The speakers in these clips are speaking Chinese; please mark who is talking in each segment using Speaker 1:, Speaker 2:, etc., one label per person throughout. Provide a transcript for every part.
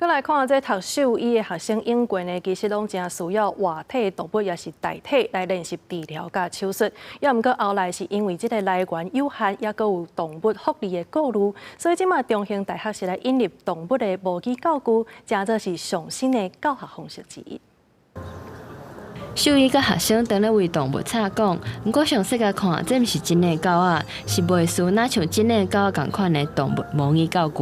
Speaker 1: 再来看这读兽医的学生英国呢，其实拢真需要活体动物也是代替来练习治疗甲手术。也毋过后来是因为这个来源有限，也阁有动物福利的顾虑，所以即马中兴大学是来引入动物的模拟教具，真做是上新的教学方式之一。
Speaker 2: 兽医甲学生当咧为动物插讲，不过详细甲看，这毋是真诶狗仔，是袂输哪像真诶狗仔共款诶动物模拟教具。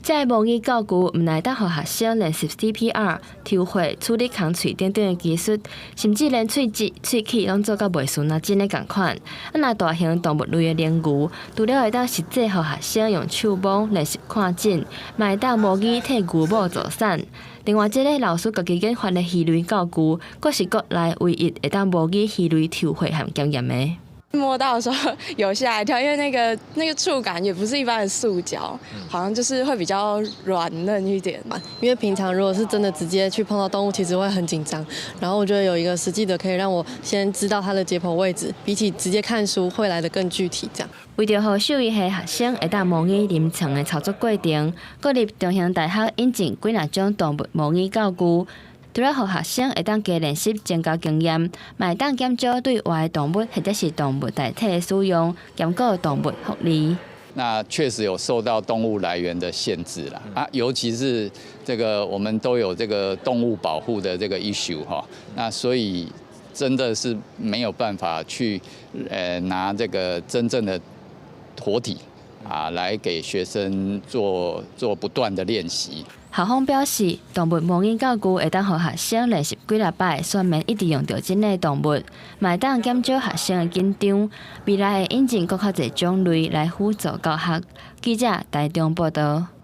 Speaker 2: 这模拟教具毋但当互学生练习 CPR、抽血、处理空喙等等诶技术，甚至连喙舌、喙齿拢做甲袂输那真诶共款。若大型动物类诶练牛，除了会当实际互学生用手摸练习看诊，嘛会当模拟替牛某做产。 另外，这个老师家己研发的鱼类教具，阁是国内唯一会当模拟鱼类抽血和检验的。
Speaker 3: 摸到的时候有吓一跳，因为那个触感也不是一般的塑胶，好像就是会比较软嫩一点嘛。
Speaker 4: 因为平常如果是真的直接去碰到动物，其实会很紧张。然后我觉得有一个实际的，可以让我先知道它的解剖位置，比起直接看书会来得更具体。这样。
Speaker 2: 为着让兽医系学生会当模拟临床的操作过程，国立中兴大学引进几若种动物模拟教具。 除了让学生会当加练习、增加经验，嘛会当减少对外的动物或者是动物代替的使用，兼顾动物福利。
Speaker 5: 那确实有受到动物来源的限制啦，尤其是这个我们都有这个动物保护的这个 issue 哈，那所以真的是没有办法去拿这个真正的活体来给学生做不断的练习。
Speaker 2: 校方表示，动物模拟教具会当让学生练习几落摆，避免一直用到真的动物，嘛会当减少学生的紧张。未来会引进更较侪种类来辅助教学。记者台中报道。